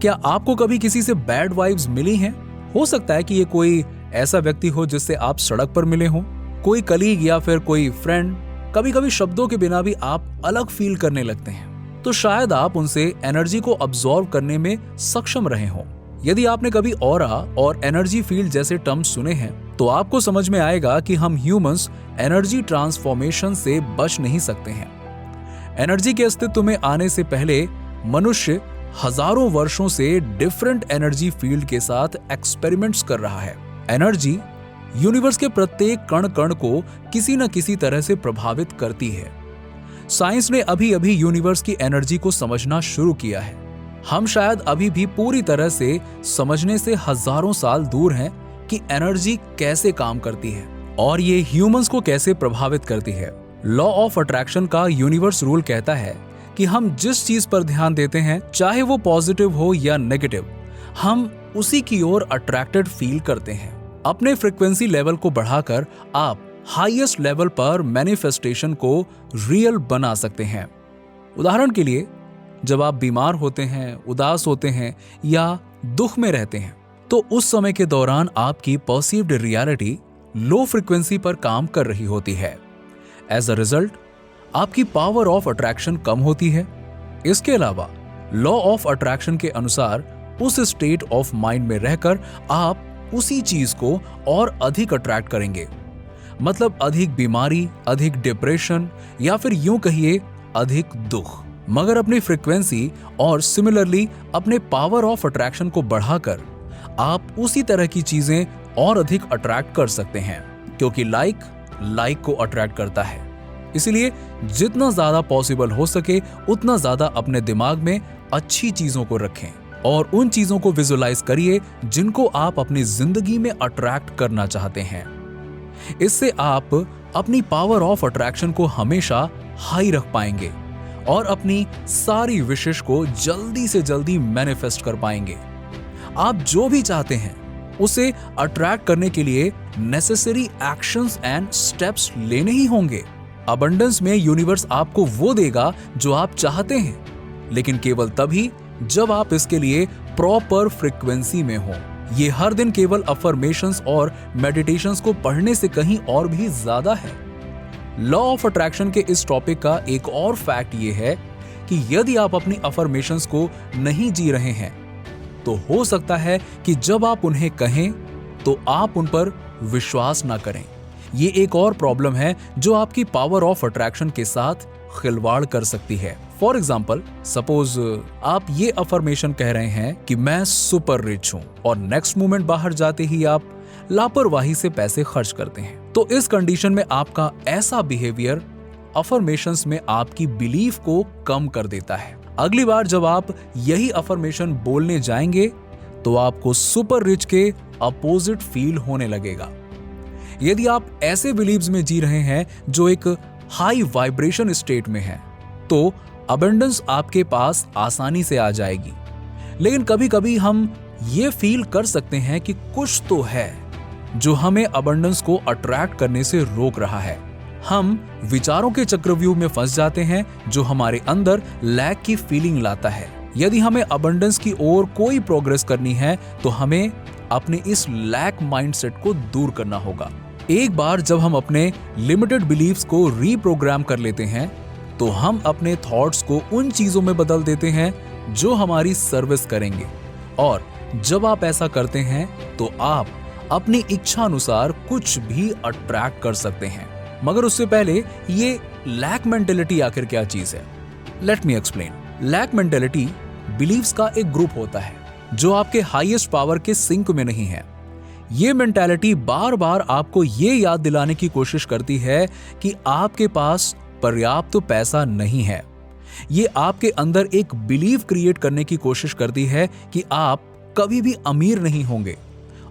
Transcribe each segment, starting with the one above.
क्या आपको कभी किसी से बैड वाइब्स मिली हैं? हो सकता है कि ये कोई ऐसा व्यक्ति हो जिससे आप सड़क पर मिले हो, कोई कलीग या फिर कोई फ्रेंड। कभी कभी शब्दों के बिना भी आप अलग फील करने लगते हैं, तो शायद आप उनसे एनर्जी को अब्सॉर्ब करने में सक्षम रहे हो। यदि आपने कभी ऑरा और एनर्जी फील्ड जैसे टर्म्स सुने हैं, तो आपको समझ में आएगा कि हम ह्यूमंस एनर्जी ट्रांसफॉर्मेशन से बच नहीं सकते हैं। एनर्जी के अस्तित्व में आने से पहले मनुष्य हजारों वर्षों से डिफरेंट एनर्जी फील्ड के साथ एक्सपेरिमेंट्स कर रहा है। एनर्जी यूनिवर्स के प्रत्येक कण कण को किसी न किसी तरह से प्रभावित करती है। साइंस ने अभी अभी यूनिवर्स की एनर्जी को समझना शुरू किया है। हम शायद अभी भी पूरी तरह से समझने से हजारों साल दूर हैं कि एनर्जी कैसे काम करती है और ये ह्यूमंस को कैसे प्रभावित करती है। लॉ ऑफ अट्रैक्शन का यूनिवर्स रूल कहता है कि हम जिस चीज पर ध्यान देते हैं, चाहे वो पॉजिटिव हो या नेगेटिव, हम उसी की ओर अट्रैक्टेड फील करते हैं। अपने फ्रीक्वेंसी लेवल को बढ़ाकर आप हाईएस्ट लेवल पर मैनिफेस्टेशन को रियल बना सकते हैं। उदाहरण के लिए, जब आप बीमार होते हैं, उदास होते हैं या दुख में रहते हैं, तो उस समय के दौरान आपकी परसीव्ड रियलिटी लो फ्रीक्वेंसी पर काम कर रही होती है। एज अ रिजल्ट आपकी पावर ऑफ अट्रैक्शन कम होती है। इसके अलावा लॉ ऑफ अट्रैक्शन के अनुसार उस स्टेट ऑफ माइंड में रहकर आप उसी चीज को और अधिक अट्रैक्ट करेंगे। मतलब अधिक बीमारी, अधिक डिप्रेशन या फिर यूं कहिए अधिक दुख। मगर अपनी फ्रीक्वेंसी और सिमिलरली अपने पावर ऑफ अट्रैक्शन को बढ़ाकर आप उसी तरह की चीजें और अधिक अट्रैक्ट कर सकते हैं, क्योंकि लाइक को अट्रैक्ट करता है। इसलिए जितना ज्यादा पॉसिबल हो सके उतना ज्यादा अपने दिमाग में अच्छी चीजों को रखें और उन चीजों को विजुलाइज करिए जिनको आप अपनी जिंदगी में अट्रैक्ट करना चाहते हैं। इससे आप अपनी पावर ऑफ अट्रैक्शन को हमेशा हाई रख पाएंगे और अपनी सारी विशेष को जल्दी से जल्दी मैनिफेस्ट कर पाएंगे। आप जो भी चाहते हैं उसे अट्रैक्ट करने के लिए नेसेसरी एक्शंस एंड स्टेप्स लेने ही होंगे। अबंडेंस में यूनिवर्स आपको वो देगा जो आप चाहते हैं, लेकिन केवल तभी जब आप इसके लिए प्रॉपर फ्रीक्वेंसी में हो। ये हर दिन केवल अफर्मेशंस और मेडिटेशंस को पढ़ने से कहीं और भी ज्यादा है। लॉ ऑफ अट्रैक्शन के इस टॉपिक का एक और फैक्ट ये है कि यदि आप अपनी अफर्मेशंस को नहीं जी रहे हैं, तो हो सकता है कि जब आप उन्हें कहें तो आप उन पर विश्वास ना करें। ये एक और प्रॉब्लम है जो आपकी पावर ऑफ अट्रैक्शन के साथ खिलवाड़ कर सकती है। फॉर एग्जाम्पल, सपोज आप ये अफर्मेशन कह रहे हैं कि मैं सुपर रिच हूं और नेक्स्ट मोमेंट बाहर जाते ही आप लापरवाही से पैसे खर्च करते हैं। तो इस कंडीशन में आपका ऐसा बिहेवियर अफर्मेशंस में आपकी बिलीफ को कम कर देता है। अगली बार जब आप यही अफर्मेशन बोलने जाएंगे तो आपको सुपर रिच के अपोजिट फील होने लगेगा। यदि आप ऐसे बिलीव्स में जी रहे हैं जो एक हाई वाइब्रेशन स्टेट में है, तो अबंडेंस आपके पास आसानी से आ जाएगी। लेकिन कभी कभी हम ये फील कर सकते हैं कि कुछ तो है जो हमें अबंडेंस को अट्रैक्ट करने से रोक रहा है। हम विचारों के चक्रव्यूह में फंस जाते हैं जो हमारे अंदर लैक की फीलिंग लाता है। यदि हमें अबंडेंस की ओर कोई प्रोग्रेस करनी है तो हमें अपने इस लैक माइंडसेट को दूर करना होगा। एक बार जब हम अपने लिमिटेड बिलीफ्स को रीप्रोग्राम कर लेते हैं, तो हम अपने थॉट्स को उन चीजों में बदल देते हैं जो हमारी सर्विस करेंगे। और जब आप ऐसा करते हैं तो आप अपनी इच्छा अनुसार कुछ भी अट्रैक्ट कर सकते हैं। मगर उससे पहले ये लैक मेंटेलिटी आखिर क्या चीज है? Let me explain. Lack mentality believes का एक ग्रुप होता है जो आपके हाईएस्ट पावर के सिंक में नहीं है। ये मेंटालिटी बार बार आपको ये याद दिलाने की कोशिश करती है कि आपके पास पर्याप्त पैसा नहीं है। ये आपके अंदर एक बिलीव क्रिएट करने की कोशिश करती है कि आप कभी भी अमीर नहीं होंगे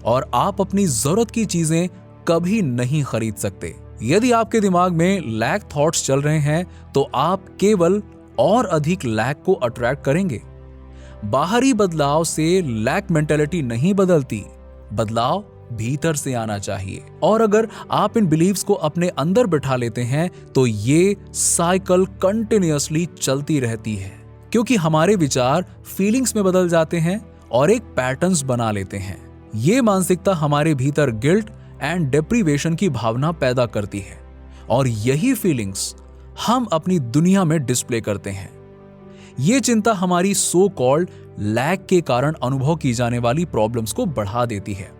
और आप अपनी जरूरत की चीजें कभी नहीं खरीद सकते। यदि आपके दिमाग में लैक थॉट्स चल रहे हैं तो आप केवल और अधिक लैक को अट्रैक्ट करेंगे। बाहरी बदलाव से लैक मेंटालिटी नहीं बदलती, बदलाव भीतर से आना चाहिए। और अगर आप इन बिलीव्स को अपने अंदर बिठा लेते हैं तो ये साइकिल कंटिन्यूअसली चलती रहती है। क्योंकि हमारे विचार फीलिंग्स में बदल जाते हैं और एक पैटर्न्स बना लेते हैं। ये मानसिकता हमारे भीतर गिल्ट एंड डिप्रीवेशन की भावना पैदा करती है और यही फीलिंग्स हम अपनी दुनिया में डिस्प्ले करते हैं। ये चिंता हमारी सो कॉल्ड लैक के कारण अनुभव की जाने वाली प्रॉब्लम्स को बढ़ा देती है,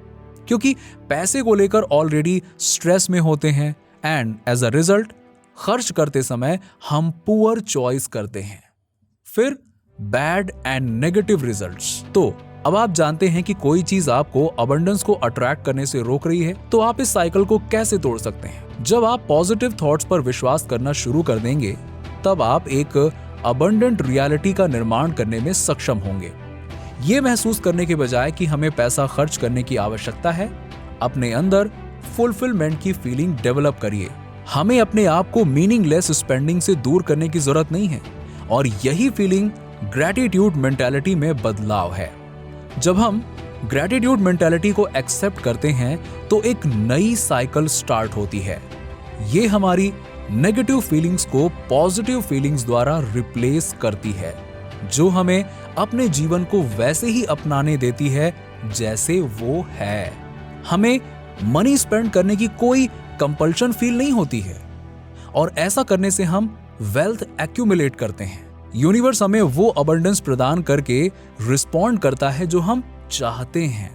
क्योंकि पैसे को लेकर ऑलरेडी स्ट्रेस में होते हैं एंड एज अ रिजल्ट खर्च करते समय हम पुअर चॉइस करते हैं। फिर बैड एंड नेगेटिव रिजल्ट्स। तो अब आप जानते हैं कि कोई चीज आपको अबंडेंस को अट्रैक्ट करने से रोक रही है, तो आप इस साइकिल को कैसे तोड़ सकते हैं? जब आप पॉजिटिव थॉट्स पर विश्वास करना शुरू कर देंगे, तब आप एक अबंडेंट रियलिटी का निर्माण करने में सक्षम होंगे। ये महसूस करने के बजाय कि हमें पैसा खर्च करने की आवश्यकता है, अपने अंदर फुलफिलमेंट की फीलिंग डेवलप करिए। हमें अपने आप को मीनिंगलेस स्पेंडिंग से दूर करने की जरूरत नहीं है, और यही फीलिंग ग्रैटिट्यूड मेंटालिटी में बदलाव है। जब हम ग्रैटिट्यूड मेंटालिटी को एक्सेप्ट करते हैं तो एक नई साइकिल स्टार्ट होती है। ये हमारी नेगेटिव फीलिंग्स को पॉजिटिव फीलिंग्स द्वारा रिप्लेस करती है, जो हमें अपने जीवन को वैसे ही अपनाने देती है जैसे वो है। हमें मनी स्पेंड करने की कोई कंपल्शन फील नहीं होती है, और ऐसा करने से हम वेल्थ एक्यूमुलेट करते हैं। यूनिवर्स हमें वो अबंडेंस प्रदान करके रिस्पॉन्ड करता है जो हम चाहते हैं।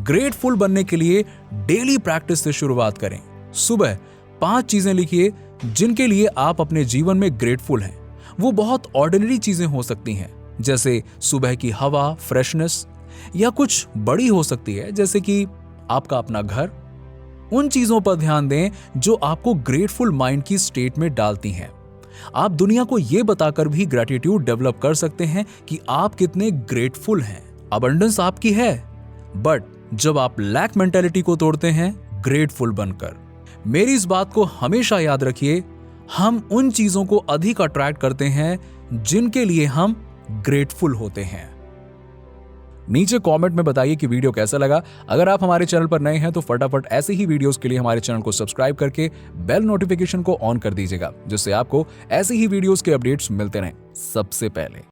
ग्रेटफुल बनने के लिए डेली प्रैक्टिस से शुरुआत करें। सुबह 5 चीजें लिखिए जिनके लिए आप अपने जीवन में ग्रेटफुल हैं। वो बहुत ऑर्डिनरी चीजें हो सकती हैं, जैसे सुबह की हवा, फ्रेशनेस, या कुछ बड़ी हो सकती है जैसे कि आपका अपना घर। उन चीजों पर ध्यान दें जो आपको ग्रेटफुल माइंड की स्टेट में डालती हैं। आप दुनिया को यह बताकर भी ग्रैटिट्यूड डेवलप कर सकते हैं कि आप कितने ग्रेटफुल हैं। अबंडेंस आपकी है, बट जब आप लैक मेंटालिटी को तोड़ते हैं ग्रेटफुल बनकर। मेरी इस बात को हमेशा याद रखिए, हम उन चीजों को अधिक अट्रैक्ट करते हैं जिनके लिए हम ग्रेटफुल होते हैं। नीचे कमेंट में बताइए कि वीडियो कैसा लगा। अगर आप हमारे चैनल पर नए हैं तो फटाफट ऐसे ही वीडियोस के लिए हमारे चैनल को सब्सक्राइब करके बेल नोटिफिकेशन को ऑन कर दीजिएगा, जिससे आपको ऐसे ही वीडियोस के अपडेट्स मिलते रहें सबसे पहले।